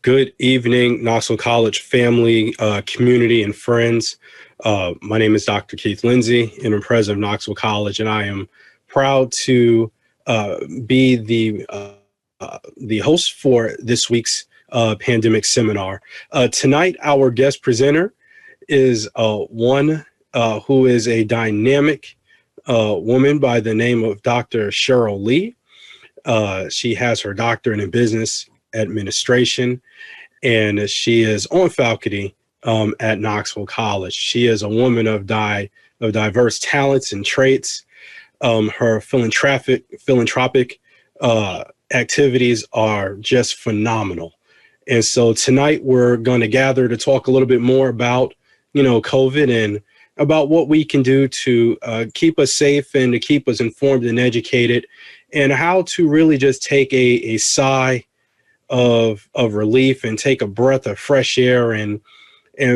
Good evening, Knoxville College family, community, and friends. My name is Dr. Keith Lindsey, interim president of Knoxville College, and I am proud to be the host for this week's pandemic seminar. Tonight, our guest presenter is one who is a dynamic woman by the name of Dr. Cheryl Lee. She has her doctorate in business administration, and she is on faculty at Knoxville College. She is a woman of diverse talents and traits. Her philanthropic activities are just phenomenal. And so tonight we're going to gather to talk a little bit more about, COVID and about what we can do to keep us safe and to keep us informed and educated, and how to really just take a sigh of relief and take a breath of fresh air and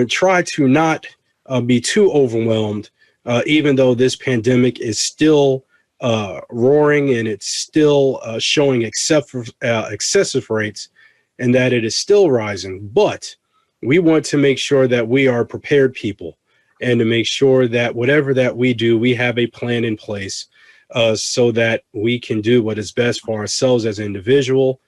try to not be too overwhelmed, even though this pandemic is still roaring and it's still showing excessive rates, and that it is still rising. But we want to make sure that we are prepared people, and to make sure that whatever that we do, we have a plan in place so that we can do what is best for ourselves as an individual,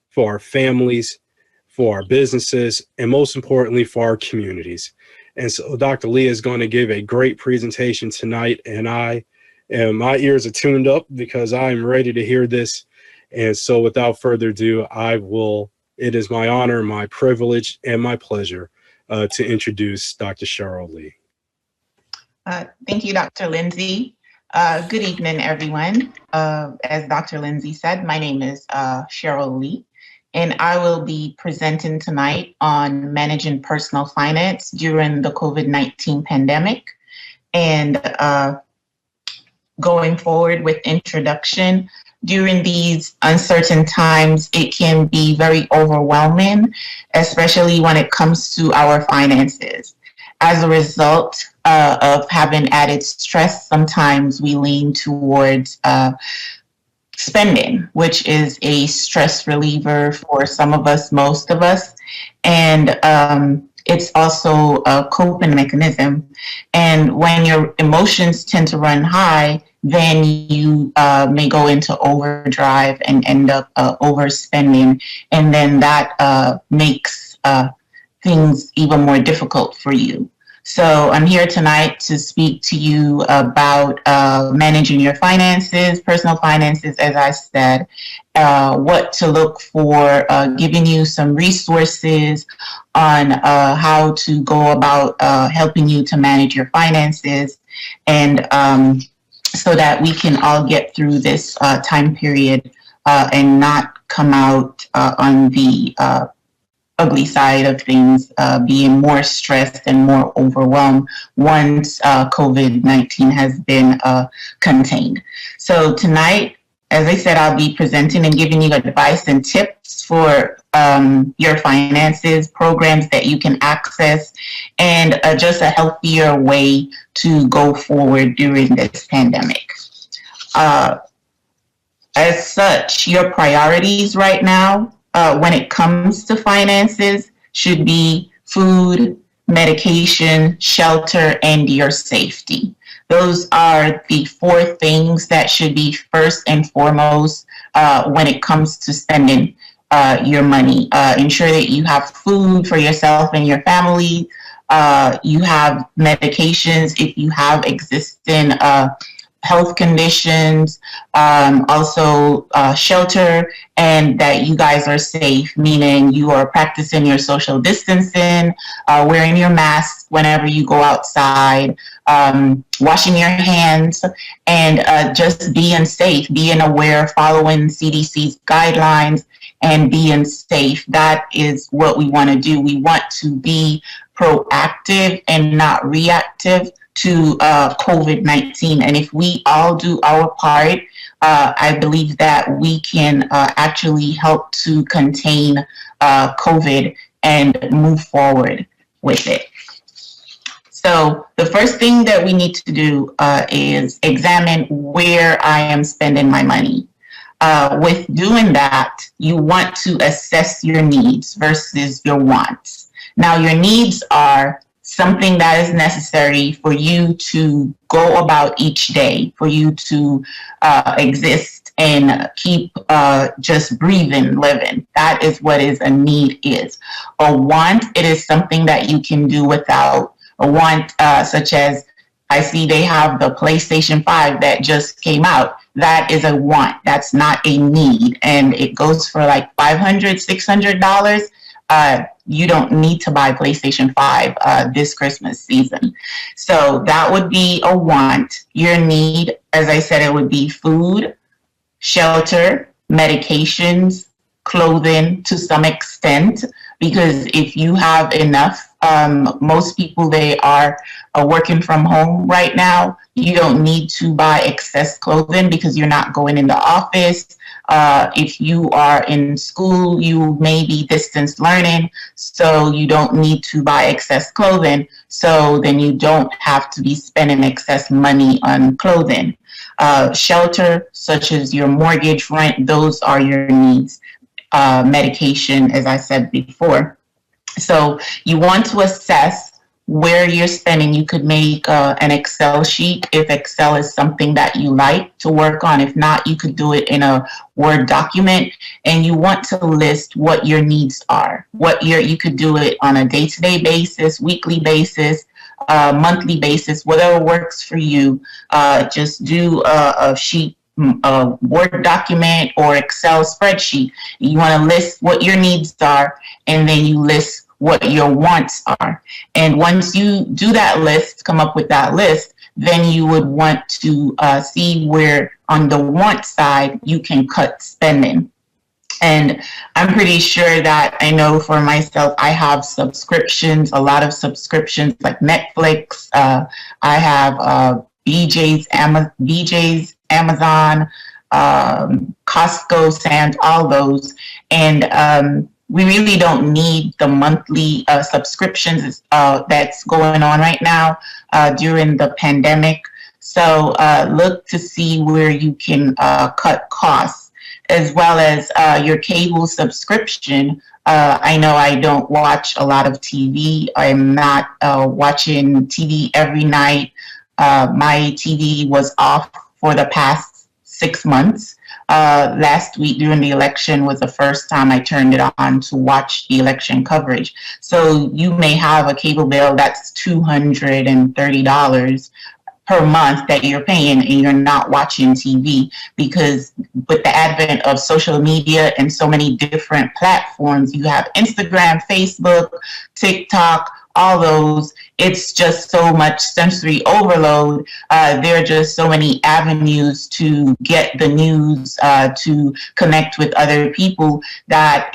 for our families, for our businesses, and most importantly, for our communities. And so Dr. Lee is going to give a great presentation tonight, and my ears are tuned up because I'm ready to hear this. And so without further ado, it is my honor, my privilege, and my pleasure to introduce Dr. Cheryl Lee. Thank you, Dr. Lindsey. Good evening, everyone. As Dr. Lindsey said, my name is Cheryl Lee, and I will be presenting tonight on managing personal finance during the COVID-19 pandemic. And going forward with introduction, during these uncertain times, it can be very overwhelming, especially when it comes to our finances. As a result of having added stress, sometimes we lean towards spending, which is a stress reliever for some of us, most of us. And it's also a coping mechanism. And when your emotions tend to run high, then you may go into overdrive and end up overspending. And then that makes things even more difficult for you. So I'm here tonight to speak to you about managing your finances, personal finances, as I said, what to look for, giving you some resources on how to go about helping you to manage your finances, and so that we can all get through this time period and not come out on the ugly side of things, being more stressed and more overwhelmed once COVID-19 has been contained. So tonight, as I said, I'll be presenting and giving you advice and tips for your finances, programs that you can access, and just a healthier way to go forward during this pandemic. As such, your priorities right now when it comes to finances should be food, medication, shelter, and your safety. Those are the four things that should be first and foremost when it comes to spending your money. Ensure that you have food for yourself and your family. You have medications if you have existing health conditions, also shelter, and that you guys are safe, meaning you are practicing your social distancing, wearing your mask whenever you go outside, washing your hands, and just being safe, being aware, following CDC's guidelines, and being safe. That is what we want to do. We want to be proactive and not reactive to COVID-19. And if we all do our part, I believe that we can actually help to contain COVID and move forward with it. So the first thing that we need to do is examine where I am spending my money. With doing that, you want to assess your needs versus your wants. Now, your needs are something that is necessary for you to go about each day, for you to exist and keep just breathing, living. That is what is a need is. A want, it is something that you can do without. A want, such as I see they have the PlayStation 5 that just came out. That is a want. That's not a need. And it goes for like $500, $600. You don't need to buy PlayStation 5 this Christmas season. So that would be a want. Your need, as I said, it would be food, shelter, medications, clothing to some extent, because if you have enough, most people, they are working from home right now. You don't need to buy excess clothing because you're not going in the office. If you are in school, you may be distance learning, so you don't need to buy excess clothing. So then you don't have to be spending excess money on clothing. Shelter, such as your mortgage, rent, those are your needs. Medication, as I said before. So you want to assess where you're spending. You could make an Excel sheet if Excel is something that you like to work on. If not, you could do it in a Word document, and you want to list what your needs are. You could do it on a day-to-day basis, weekly basis, monthly basis, whatever works for you. Just do a sheet, a Word document or Excel spreadsheet. You want to list what your needs are, and then you list what your wants are. And once you do that list, come up with that list, then you would want to see where on the want side you can cut spending. And I'm pretty sure that I know for myself, I have subscriptions, a lot of subscriptions like Netflix. I have BJ's, Amazon, Costco, Sam's, all those. And we really don't need the monthly subscriptions that's going on right now during the pandemic. So look to see where you can cut costs, as well as your cable subscription. I know I don't watch a lot of TV. I'm not watching TV every night. My TV was off for the past 6 months. Last week during the election was the first time I turned it on to watch the election coverage. So you may have a cable bill that's $230 per month that you're paying, and you're not watching TV, because with the advent of social media and so many different platforms, you have Instagram, Facebook, TikTok, all those. It's just so much sensory overload. There are just so many avenues to get the news, to connect with other people, that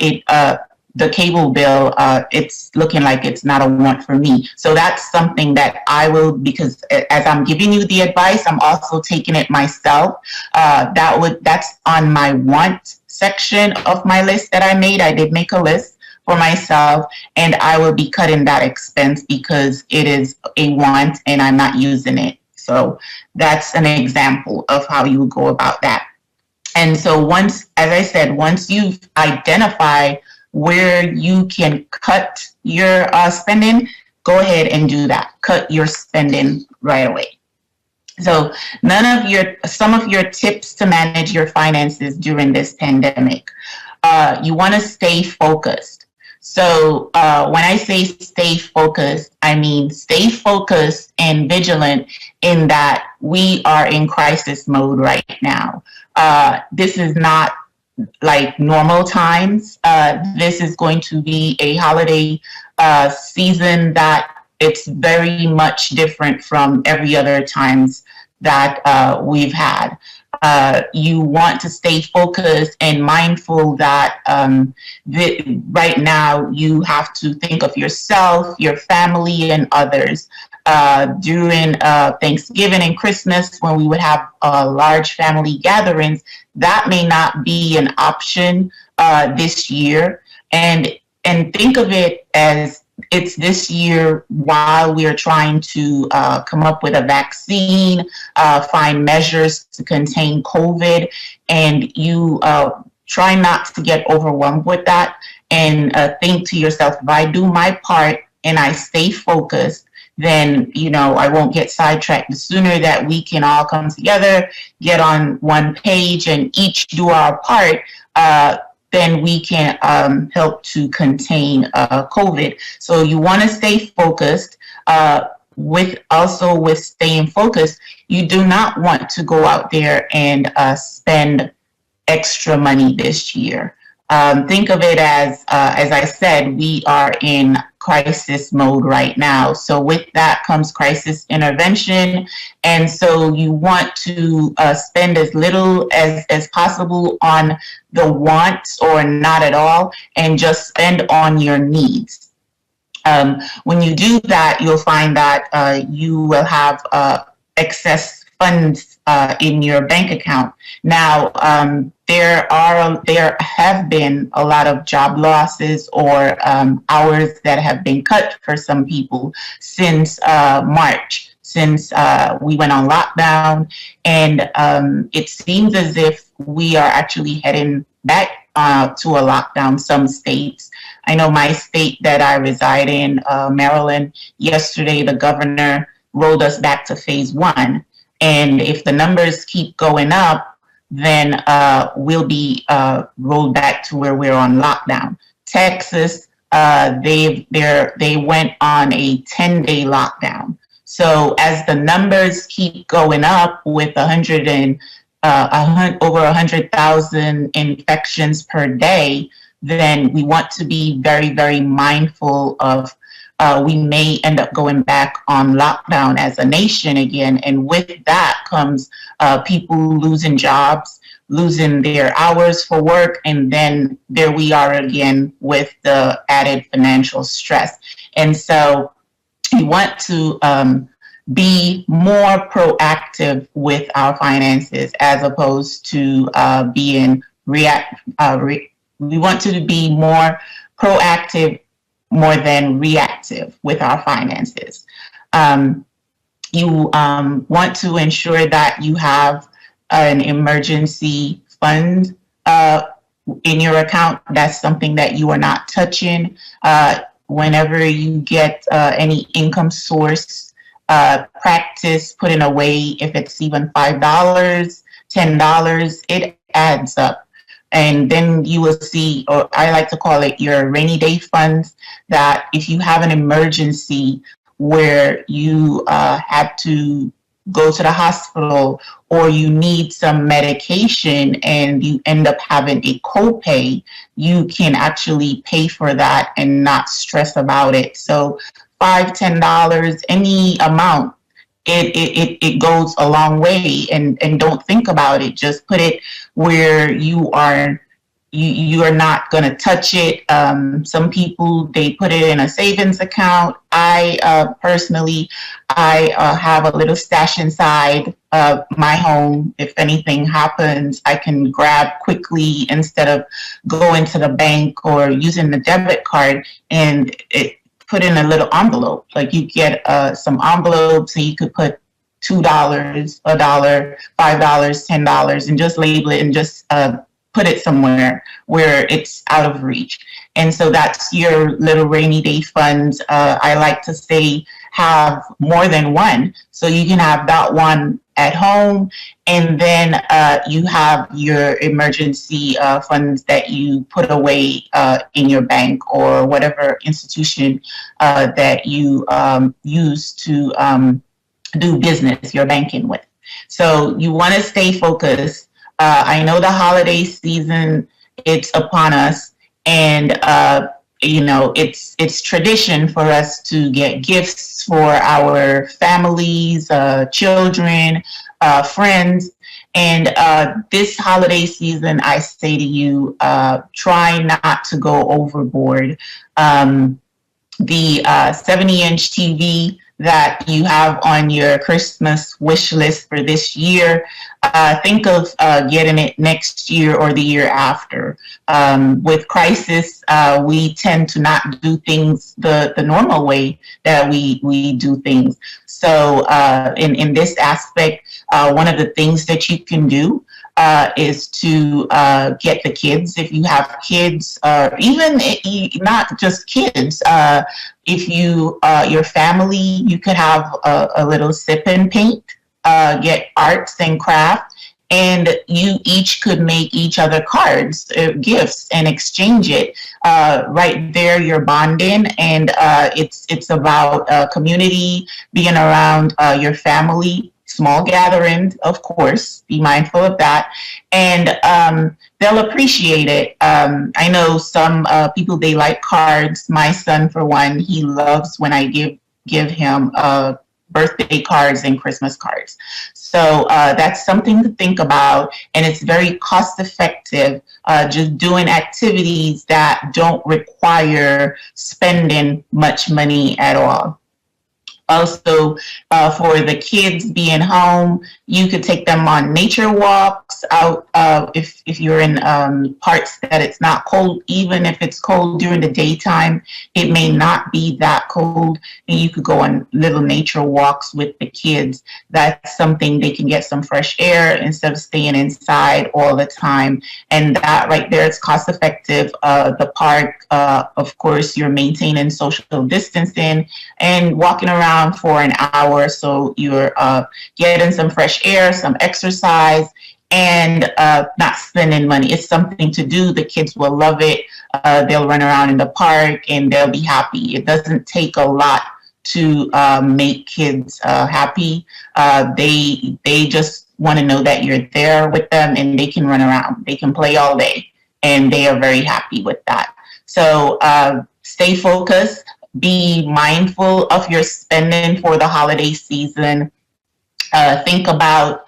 the cable bill, it's looking like it's not a want for me. So that's something that I will, because as I'm giving you the advice, I'm also taking it myself. That's on my want section of my list that I made. I did make a list for myself, and I will be cutting that expense because it is a want and I'm not using it. So that's an example of how you would go about that. And so once, as I said, once you've identified where you can cut your spending, go ahead and do that. Cut your spending right away. So some of your tips to manage your finances during this pandemic. You want to stay focused. So when I say stay focused, I mean stay focused and vigilant, in that we are in crisis mode right now. This is not like normal times. This is going to be a holiday season that it's very much different from every other times that we've had. You want to stay focused and mindful that right now you have to think of yourself, your family, and others. During Thanksgiving and Christmas, when we would have large family gatherings, that may not be an option this year. And think of it as it's this year while we're trying to come up with a vaccine, find measures to contain COVID, and you try not to get overwhelmed with that, and think to yourself, if I do my part and I stay focused, then, I won't get sidetracked. The sooner that we can all come together, get on one page and each do our part, then we can help to contain COVID. So you want to stay focused. With staying focused, you do not want to go out there and spend extra money this year. Think of it as I said, we are in crisis mode right now. So with that comes crisis intervention. And so you want to spend as little as possible on the wants or not at all, and just spend on your needs. When you do that, you'll find that you will have excess funds in your bank account. Now, there have been a lot of job losses or hours that have been cut for some people since March, since we went on lockdown, and it seems as if we are actually heading back to a lockdown. Some states. I know my state that I reside in, Maryland, yesterday the governor rolled us back to phase 1. And if the numbers keep going up, then we'll be rolled back to where we're on lockdown. Texas, they went on a 10-day lockdown. So as the numbers keep going up with over 100,000 infections per day, then we want to be very, very mindful of we may end up going back on lockdown as a nation again. And with that comes people losing jobs, losing their hours for work. And then there we are again with the added financial stress. And so we want to be more proactive with our finances as opposed to being reactive. We want to be more proactive more than reactive with our finances. You want to ensure that you have an emergency fund in your account. That's something that you are not touching. Whenever you get any income source, practice putting away, if it's even $5, $10, it adds up. And then you will see, or I like to call it your rainy day funds, that if you have an emergency where you have to go to the hospital or you need some medication and you end up having a copay, you can actually pay for that and not stress about it. So $5, $10, any amount, it goes a long way, and don't think about it. Just put it where you are not going to touch it. Some people, they put it in a savings account. I personally have a little stash inside of my home. If anything happens, I can grab quickly instead of going to the bank or using the debit card, and put in a little envelope. Like you get some envelopes and you could put $2, $1, $5, $10, and just label it and just put it somewhere where it's out of reach. And so that's your little rainy day funds. I like to say have more than one. So you can have that one at home, and then you have your emergency funds that you put away in your bank or whatever institution that you use to do business, your banking with. So you want to stay focused. I know the holiday season, it's upon us, and it's tradition for us to get gifts for our families, children, friends. And this holiday season, I say to you, try not to go overboard. The 70-inch TV that you have on your Christmas wish list for this year, think of getting it next year or the year after. With crisis, we tend to not do things the normal way that we do things. So in this aspect, one of the things that you can do is to get the kids, if you have kids, even not just kids, if you your family, you could have a little sip and paint, get arts and craft, and you each could make each other cards, gifts, and exchange it. Right there, you're bonding, and it's about community, being around your family. Small gatherings, of course, be mindful of that, and they'll appreciate it. I know some people, they like cards. My son, for one, he loves when I give him birthday cards and Christmas cards. So that's something to think about, and it's very cost effective, just doing activities that don't require spending much money at all. Also, for the kids being home, you could take them on nature walks out. If you're in parts that it's not cold, even if it's cold during the daytime, it may not be that cold, and you could go on little nature walks with the kids. That's something they can get some fresh air instead of staying inside all the time. And that right there, it's cost effective. The park, of course, you're maintaining social distancing and walking around for an hour, so you're getting some fresh air, some exercise, and not spending money. It's something to do. The kids will love it. They'll run around in the park and they'll be happy. It doesn't take a lot to make kids happy. They just want to know that you're there with them, and they can run around. They can play all day, and they are very happy with that. So stay focused. Be mindful of your spending for the holiday season. Think about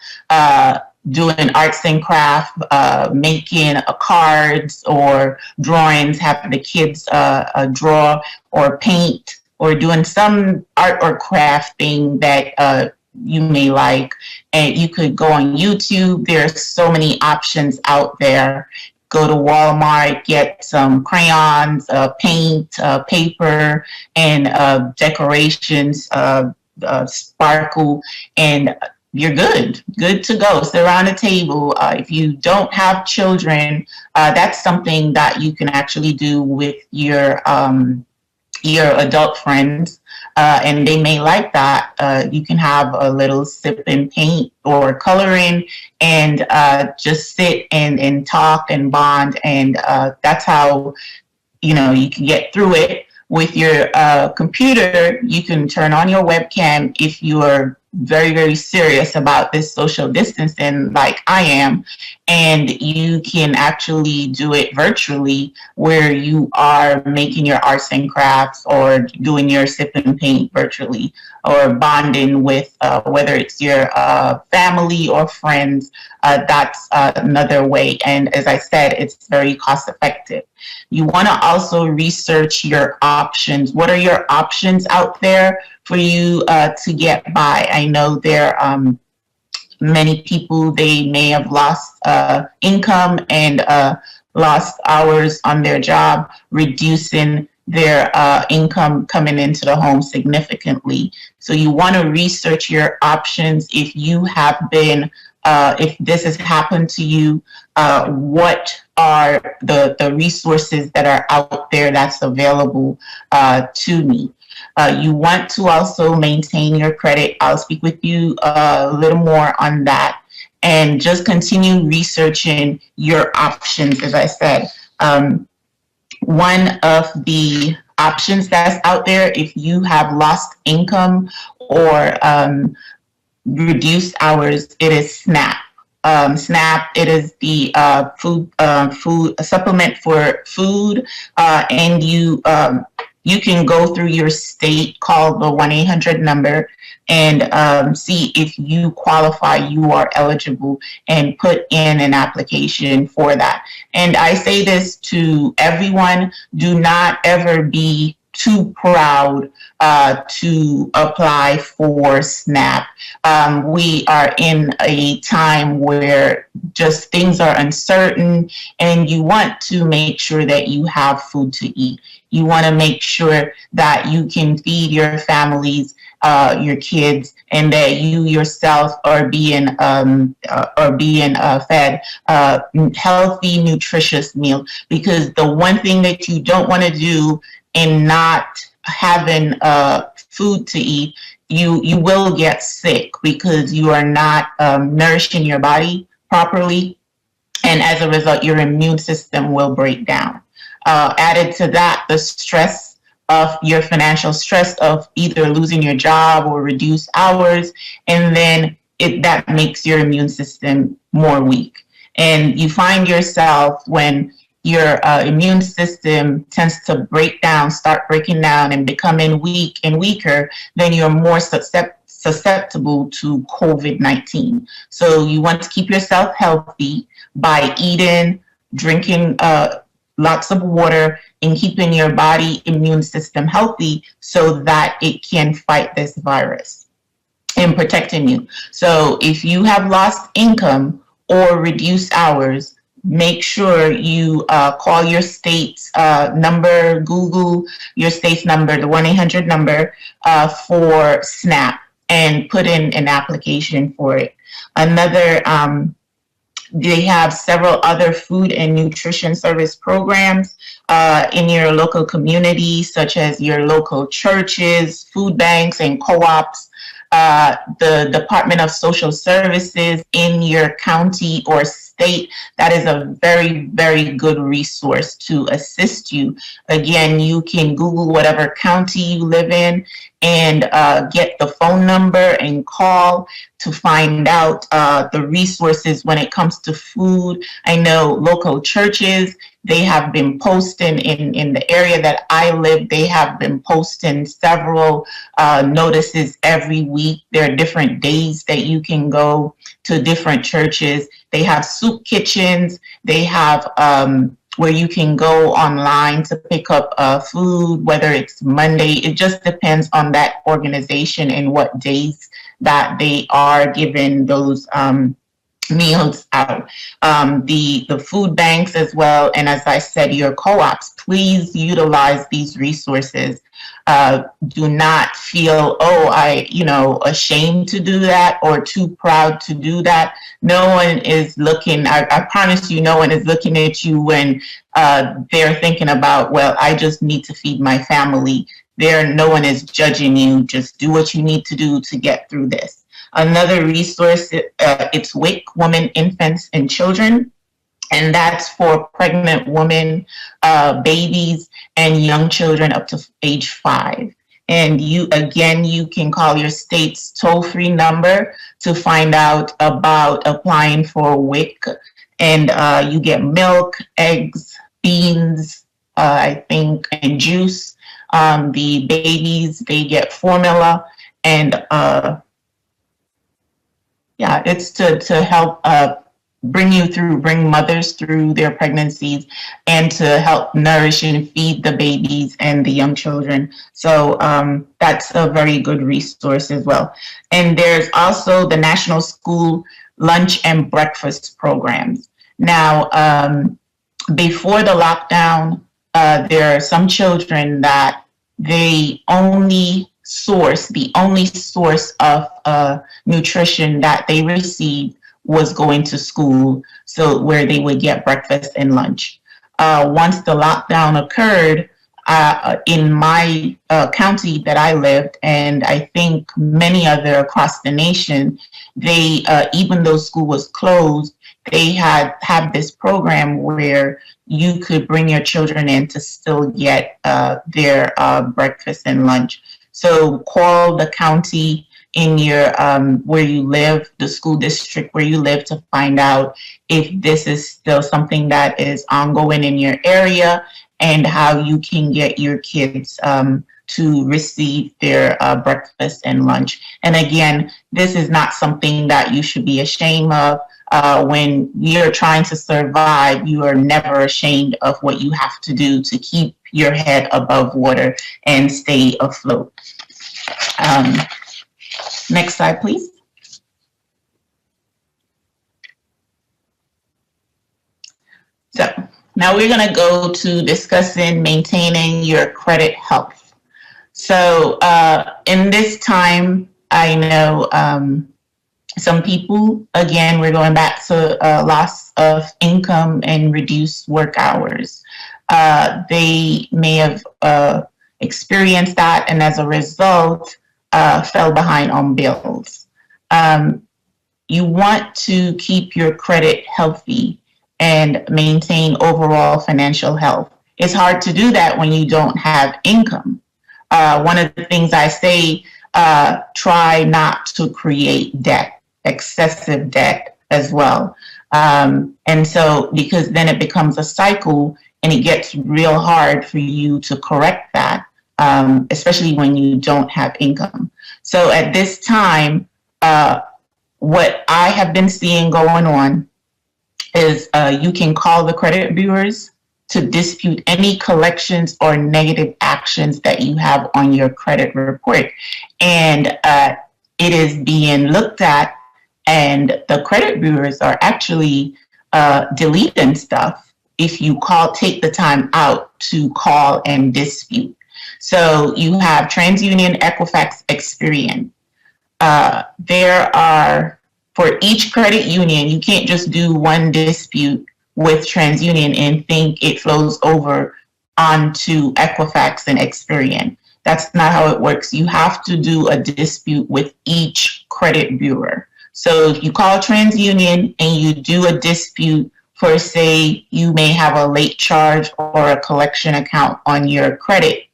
doing arts and craft, making cards or drawings, having the kids draw or paint, or doing some art or craft thing that you may like. And you could go on YouTube. There's so many options out there. Go to Walmart, get some crayons, paint, paper, and decorations, sparkle, and you're good to go. Sit around a table. If you don't have children, that's something that you can actually do with your adult friends, and they may like that. You can have a little sip and paint or coloring, and just sit and talk and bond, and that's how you can get through it. With your computer, you can turn on your webcam if you are very, very serious about this social distancing like I am, and you can actually do it virtually, where you are making your arts and crafts or doing your sip and paint virtually, or bonding with whether it's your family or friends. That's another way, and as I said, it's very cost effective. You want to also research your options. What are your options out there for you to get by? I know there are many people, they may have lost income and lost hours on their job, reducing their income coming into the home significantly. So you want to research your options. If you have been, if this has happened to you, what are the resources that are out there that's available to me? You want to also maintain your credit. I'll speak with you a little more on that, and just continue researching your options. As I said, one of the options that's out there, if you have lost income or reduced hours, it is SNAP. SNAP, it is the food supplement for food, and you can go through your state, call the 1-800 number, and see if you qualify, you are eligible, and put in an application for that. And I say this to everyone: do not ever be too proud to apply for SNAP. We are in a time where just things are uncertain, and you want to make sure that you have food to eat. You want to make sure that you can feed your families, your kids, and that you yourself are being fed healthy, nutritious meal. Because the one thing that you don't want to do in not having food to eat, you will get sick because you are not nourishing your body properly, and as a result, your immune system will break down. Added to that, the stress of your financial stress of either losing your job or reduced hours, and then that makes your immune system more weak. And you find yourself when your immune system tends to start breaking down and becoming weak and weaker, then you're more susceptible to COVID-19. So you want to keep yourself healthy by eating, drinking lots of water, and keeping your body immune system healthy so that it can fight this virus and protecting you. So if you have lost income or reduced hours, make sure you call your state's number, Google your state's number, the 1-800 number for SNAP, and put in an application for it. They have several other food and nutrition service programs in your local community, such as your local churches, food banks, and co-ops. The Department of Social Services in your county or state, that is a very, very good resource to assist you. Again, you can Google whatever county you live in and get the phone number and call to find out the resources when it comes to food. I know local churches, they have been posting in the area that I live, they have been posting several notices every week. There are different days that you can go to different churches. They have soup kitchens. They have where you can go online to pick up food, whether it's Monday. It just depends on that organization and what days that they are giving those meals out. The food banks as well, and as I said, your co-ops, please utilize these resources. Do not feel, ashamed to do that or too proud to do that. No one is looking, I promise you, no one is looking at you when they're thinking about, well, I just need to feed my family. No one is judging you. Just do what you need to do to get through this. Another resource, it's WIC, Women, Infants, and Children. And that's for pregnant women, babies, and young children up to age 5. And you can call your state's toll-free number to find out about applying for WIC. And you get milk, eggs, beans, I think, and juice. The babies, they get formula. And it's to help bring mothers through their pregnancies and to help nourish and feed the babies and the young children. So that's a very good resource as well. And there's also the National School Lunch and Breakfast Programs. Now, before the lockdown, there are some children that the only source of nutrition that they received was going to school, so where they would get breakfast and lunch. Once the lockdown occurred, in my county that I lived, and I think many other across the nation, they even though school was closed, they had this program where you could bring your children in to still get their breakfast and lunch. So call the county in your where you live, the school district where you live, to find out if this is still something that is ongoing in your area and how you can get your kids to receive their breakfast and lunch. And again, this is not something that you should be ashamed of. when you're trying to survive, you are never ashamed of what you have to do to keep your head above water and stay afloat. Next slide, please. So now we're going to go to discussing maintaining your credit health. So in this time, I know some people, again, we're going back to loss of income and reduced work hours. They may have experienced that, and as a result, fell behind on bills. You want to keep your credit healthy and maintain overall financial health. It's hard to do that when you don't have income. One of the things I say, try not to create debt, excessive debt as well. And so, because then it becomes a cycle and it gets real hard for you to correct that, especially when you don't have income. So at this time, what I have been seeing going on is you can call the credit bureaus to dispute any collections or negative actions that you have on your credit report. And it is being looked at, and the credit bureaus are actually deleting stuff if you take the time out to call and dispute. So you have TransUnion, Equifax, Experian. There are, for each credit union, you can't just do one dispute with TransUnion and think it flows over onto Equifax and Experian. That's not how it works. You have to do a dispute with each credit bureau. So if you call TransUnion and you do a dispute for, say, you may have a late charge or a collection account on your credit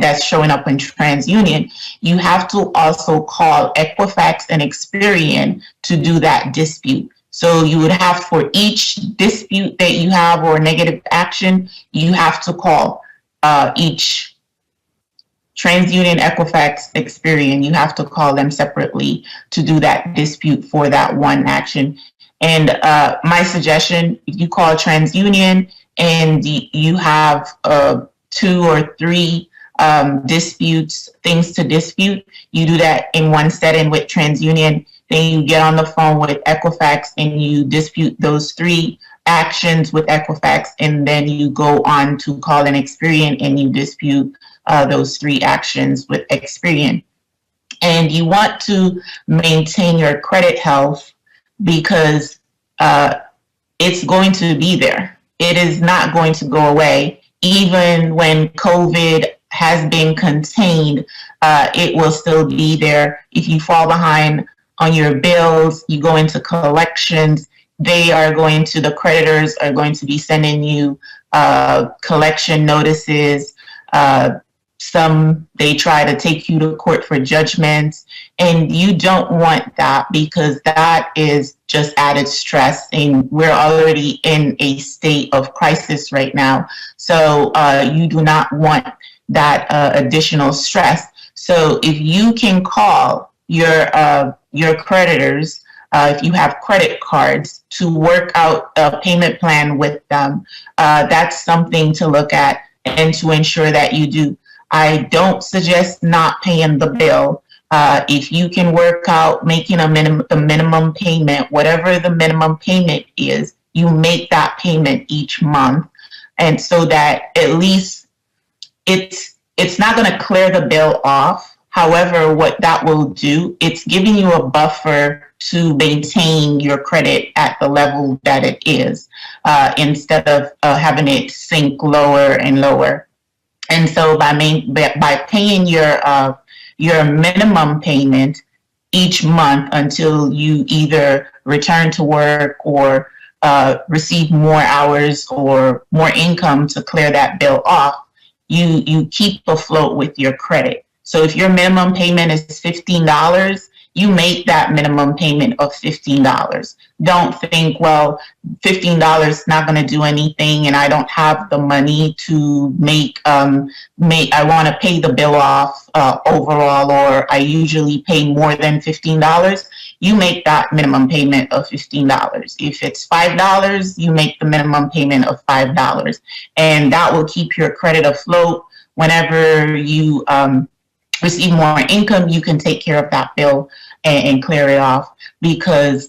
that's showing up in TransUnion, you have to also call Equifax and Experian to do that dispute. So you would have, for each dispute that you have or negative action, you have to call each TransUnion, Equifax, Experian. You have to call them separately to do that dispute for that one action. And my suggestion, if you call TransUnion and you have 2 or 3 disputes, things to dispute, you do that in one setting with TransUnion. Then you get on the phone with Equifax and you dispute those 3 actions with Equifax, and then you go on to call an Experian and you dispute those 3 actions with Experian. And you want to maintain your credit health because it's going to be there. It is not going to go away. Even when COVID has been contained, it will still be there. If you fall behind on your bills, you go into collections, the creditors are going to be sending you collection notices. Some, they try to take you to court for judgments, and you don't want that because that is just added stress, and we're already in a state of crisis right now. So you do not want that additional stress. So if you can call your creditors, if you have credit cards, to work out a payment plan with them, that's something to look at and to ensure that you do. I don't suggest not paying the bill. If you can work out making the minimum payment, whatever the minimum payment is, you make that payment each month. And so that at least it's not going to clear the bill off. However, what that will do, it's giving you a buffer to maintain your credit at the level that it is, instead of having it sink lower and lower. And so by paying your minimum payment each month until you either return to work or receive more hours or more income to clear that bill off, you keep afloat with your credit. So if your minimum payment is $15, you make that minimum payment of $15. Don't think, well, $15 is not going to do anything and I don't have the money to I want to pay the bill off overall, or I usually pay more than $15. you make that minimum payment of $15. If it's $5, you make the minimum payment of $5. And that will keep your credit afloat. Whenever you receive more income, you can take care of that bill and clear it off, because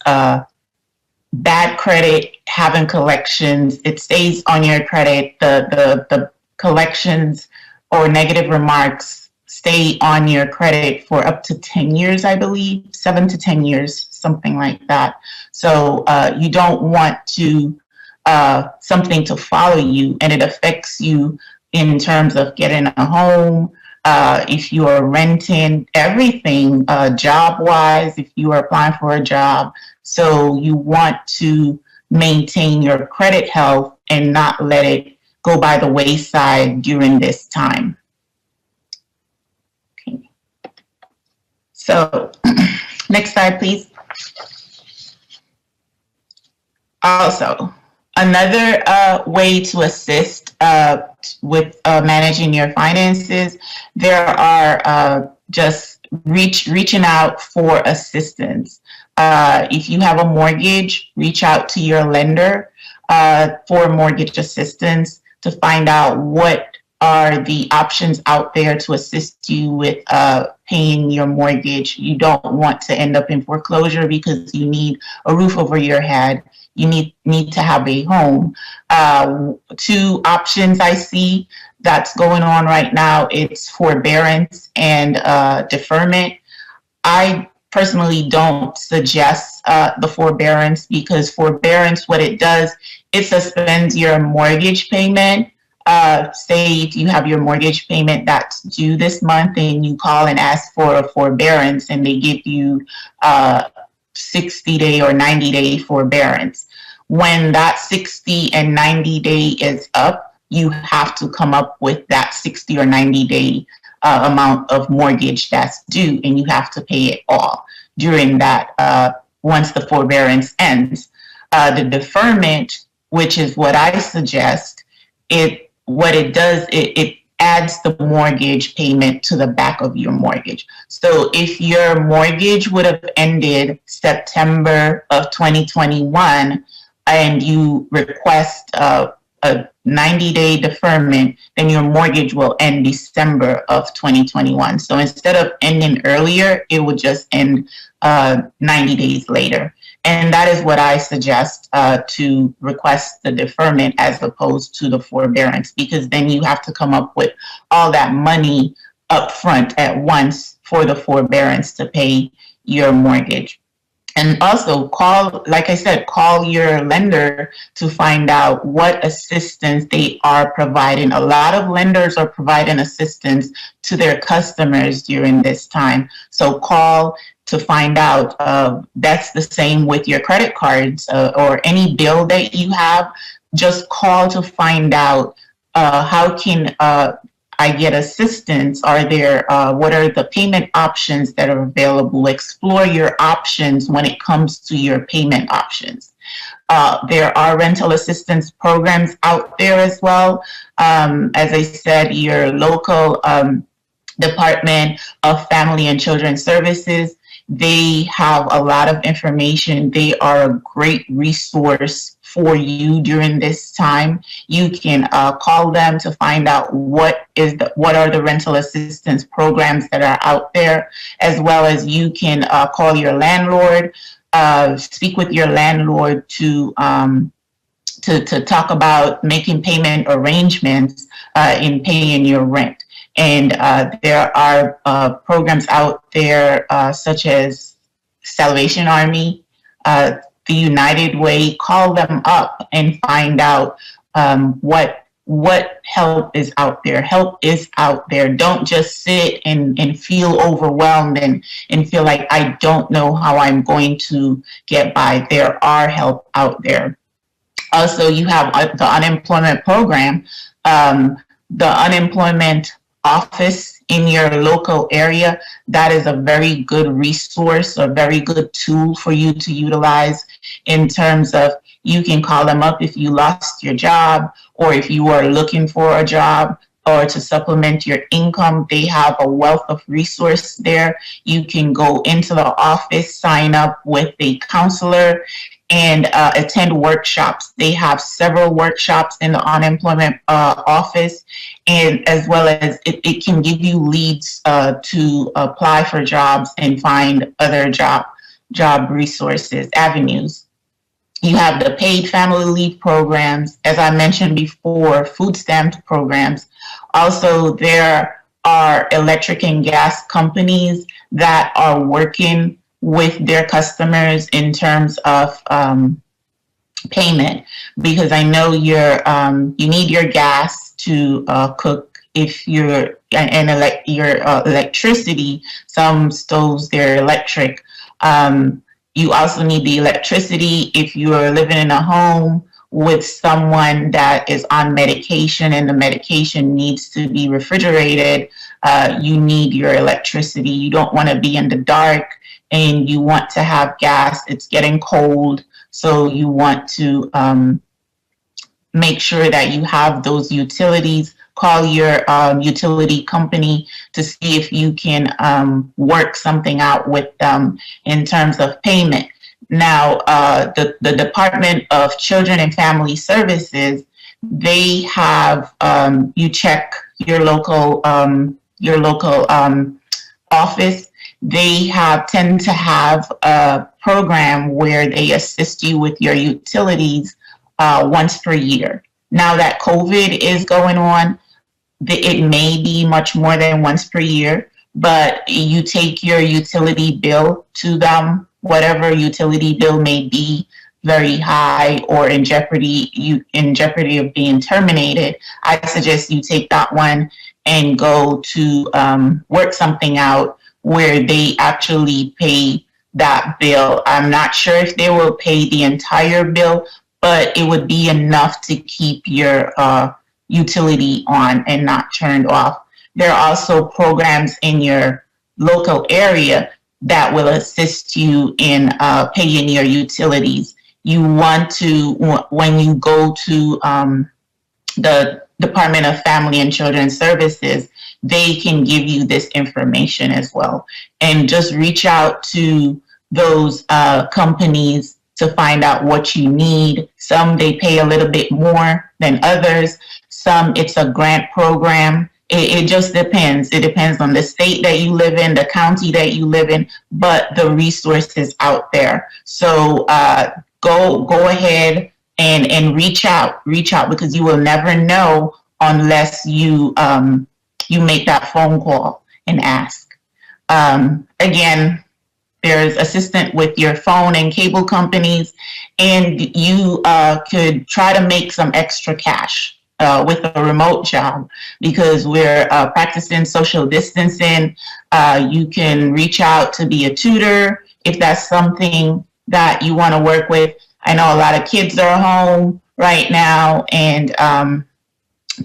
bad credit, having collections, it stays on your credit. The collections or negative remarks stay on your credit for up to 10 years, I believe, 7 to 10 years, something like that. So you don't want to something to follow you, and it affects you in terms of getting a home, if you are renting, everything, job-wise, if you are applying for a job. So you want to maintain your credit health and not let it go by the wayside during this time. Okay. So next slide, please. Also, another way to assist with managing your finances, there are just reaching out for assistance. If you have a mortgage, reach out to your lender for mortgage assistance to find out what are the options out there to assist you with paying your mortgage. You don't want to end up in foreclosure because you need a roof over your head. You need to have a home. Two options I see that's going on right now, it's forbearance and deferment. I personally don't suggest the forbearance, because forbearance, what it does, it suspends your mortgage payment. Say if you have your mortgage payment that's due this month and you call and ask for a forbearance, and they give you 60-day or 90-day forbearance. When that 60 and 90-day is up, you have to come up with that 60 or 90-day amount of mortgage that's due, and you have to pay it all during that once the forbearance ends. The deferment, which is what I suggest, what it does, it adds the mortgage payment to the back of your mortgage. So if your mortgage would have ended September of 2021 and you request a 90-day deferment, then your mortgage will end December of 2021. So instead of ending earlier, it would just end 90 days later. And that is what I suggest, to request the deferment as opposed to the forbearance, because then you have to come up with all that money up front at once for the forbearance to pay your mortgage. And also like I said, call your lender to find out what assistance they are providing. A lot of lenders are providing assistance to their customers during this time. So call to find out. That's the same with your credit cards or any bill that you have. Just call to find out how can I get assistance? Are there what are the payment options that are available? Explore your options when it comes to your payment options. There are rental assistance programs out there as well. As I said, your local Department of Family and Children Services, they have a lot of information. They are a great resource for you during this time. You can call them to find out what are the rental assistance programs that are out there, as well as you can call your landlord, speak with your landlord to talk about making payment arrangements in paying your rent. And there are programs out there such as Salvation Army, the United Way. Call them up and find out what help is out there. Help is out there. Don't just sit and feel overwhelmed and feel like I don't know how I'm going to get by. There are help out there. Also, you have the unemployment program, the unemployment office in your local area. That is a very good resource, a very good tool for you to utilize in terms of you can call them up if you lost your job or if you are looking for a job. or to supplement your income. They have a wealth of resource there. You can go into the office, sign up with a counselor, and attend workshops. They have several workshops in the unemployment office, and as well as it can give you leads to apply for jobs and find other job resources, avenues. You have the paid family leave programs, as I mentioned before, food stamp programs. Also, there are electric and gas companies that are working with their customers in terms of payment, because I know you need your gas to cook. If your electricity, some stoves they're electric. You also need the electricity if you are living in a home with someone that is on medication and the medication needs to be refrigerated. You need your electricity. You don't want to be in the dark and you want to have gas. It's getting cold, so you want to make sure that you have those utilities. Call your utility company to see if you can work something out with them in terms of payment. Now, the Department of Children and Family Services, they have you check your local office. They tend to have a program where they assist you with your utilities once per year. Now that COVID is going on, it may be much more than once per year, but you take your utility bill to them, whatever utility bill may be very high or in jeopardy of being terminated. I suggest you take that one and go to work something out where they actually pay that bill. I'm not sure if they will pay the entire bill, but it would be enough to keep your utility on and not turned off. There are also programs in your local area that will assist you in paying your utilities. You want to, when you go to the Department of Family and Children Services, they can give you this information as well. And just reach out to those companies to find out what you need. Some they pay a little bit more than others. Some it's a grant program. It just depends. It depends on the state that you live in, the county that you live in, but the resources out there. So go ahead and reach out because you will never know unless you make that phone call and ask. Again, there's assistance with your phone and cable companies, and you could try to make some extra cash with a remote job because we're practicing social distancing. You can reach out to be a tutor if that's something that you want to work with. I know a lot of kids are home right now, and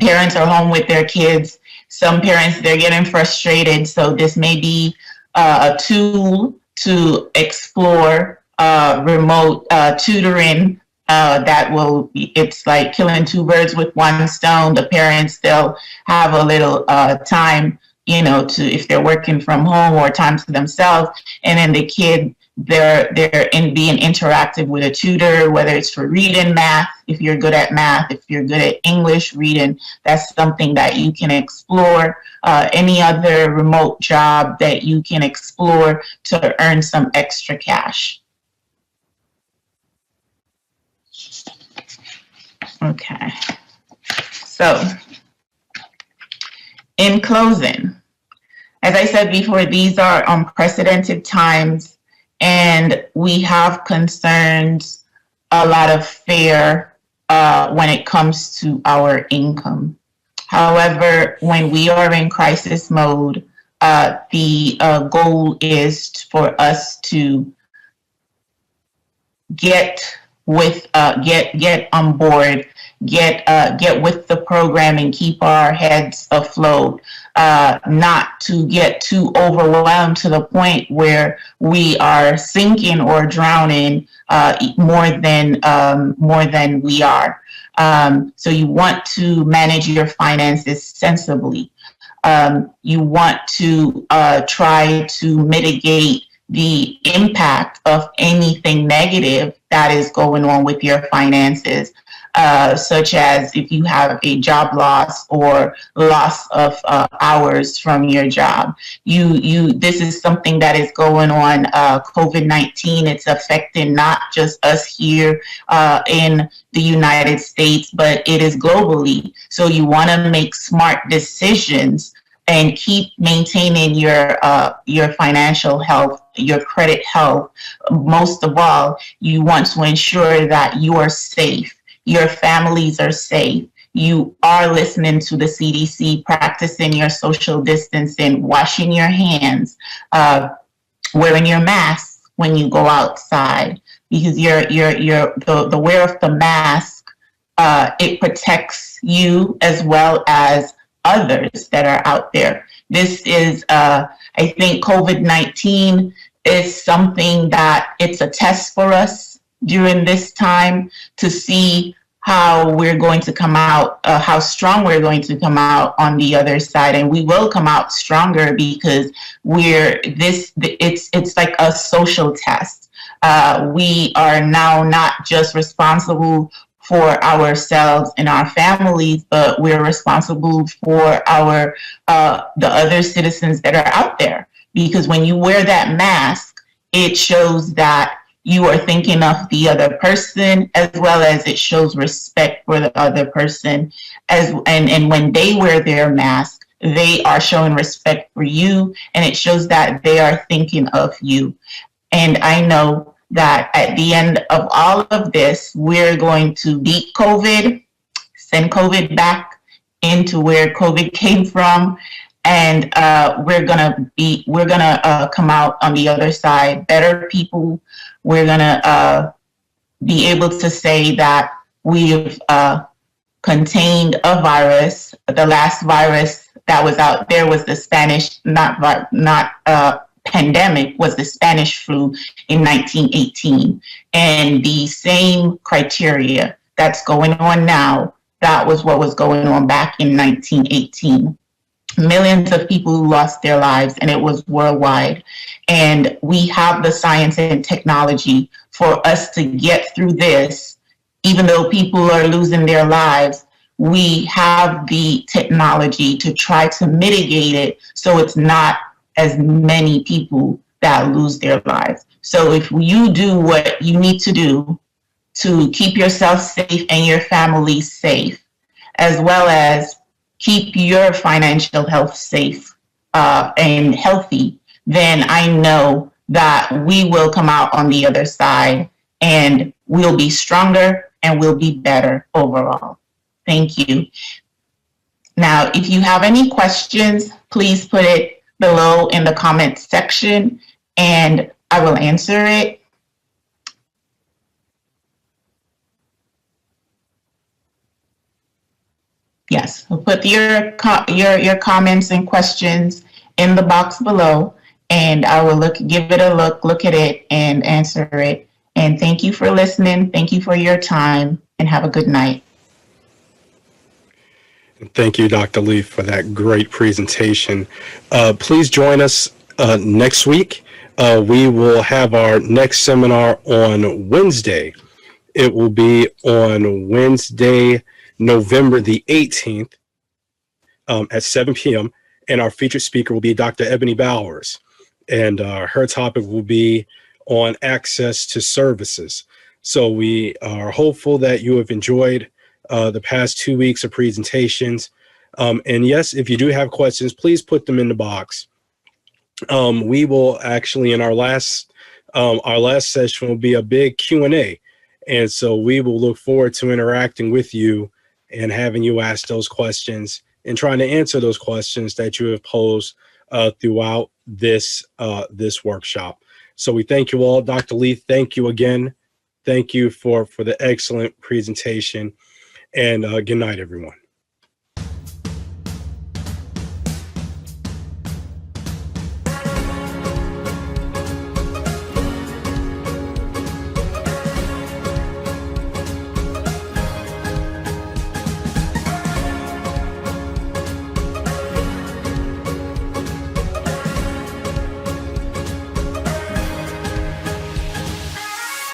parents are home with their kids. Some parents, they're getting frustrated, so this may be a tool to explore remote tutoring. It's like killing two birds with one stone. The parents, they'll have a little time, if they're working from home, or time to themselves. And then the kid, they're being interactive with a tutor, whether it's for reading, math, if you're good at math, if you're good at English, reading, that's something that you can explore. Any other remote job that you can explore to earn some extra cash. Okay, so in closing, as I said before, these are unprecedented times, and we have concerns, a lot of fear when it comes to our income. However, when we are in crisis mode, the goal is for us to get on board, get with the program and keep our heads afloat, not to get too overwhelmed to the point where we are sinking or drowning more than we are. So you want to manage your finances sensibly. You want to try to mitigate the impact of anything negative that is going on with your finances, such as if you have a job loss or loss of hours from your job. This is something that is going on. COVID-19, it's affecting not just us here in the United States, but it is globally. So you want to make smart decisions and keep maintaining your financial health, your credit health. Most of all, you want to ensure that you are safe, your families are safe, you are listening to the CDC, practicing your social distancing, washing your hands, wearing your mask when you go outside, because the wear of the mask, it protects you as well as others that are out there. This is, I think COVID-19 is something that it's a test for us during this time to see how we're going to come out, how strong we're going to come out on the other side. And we will come out stronger because it's like a social test. We are now not just responsible for ourselves and our families, but we're responsible for the other citizens that are out there. Because when you wear that mask, it shows that you are thinking of the other person, as well as it shows respect for the other person. And when they wear their mask, they are showing respect for you, and it shows that they are thinking of you. And I know that at the end of all of this, we're going to beat COVID, send COVID back into where COVID came from, and we're gonna come out on the other side better people. We're gonna be able to say that we've contained a virus. The last virus that was out there was the Spanish, pandemic, was the Spanish flu in 1918. And the same criteria that's going on now, that was what was going on back in 1918. Millions of people who lost their lives, and it was worldwide. And we have the science and technology for us to get through this. Even though people are losing their lives, we have the technology to try to mitigate it so it's not as many people that lose their lives. So if you do what you need to do to keep yourself safe and your family safe, as well as keep your financial health safe and healthy, then I know that we will come out on the other side and we'll be stronger and we'll be better overall. Thank you. Now, if you have any questions, please put it below in the comment section and I will answer it. Yes, we'll put your comments and questions in the box below, and I will give it a look at it and answer it. And thank you for listening. Thank you for your time, and have a good night. Thank you, Dr. Lee, for that great presentation. Please join us next week. We will have our next seminar on Wednesday. It will be on Wednesday, November the 18th at 7 p.m. And our featured speaker will be Dr. Ebony Bowers. And her topic will be on access to services. So we are hopeful that you have enjoyed the past 2 weeks of presentations. And yes, if you do have questions, please put them in the box. We will actually, in our last session will be a big Q&A. And so we will look forward to interacting with you and having you ask those questions and trying to answer those questions that you have posed throughout this workshop. So we thank you all. Dr. Lee, thank you again. Thank you for the excellent presentation. And good night, everyone.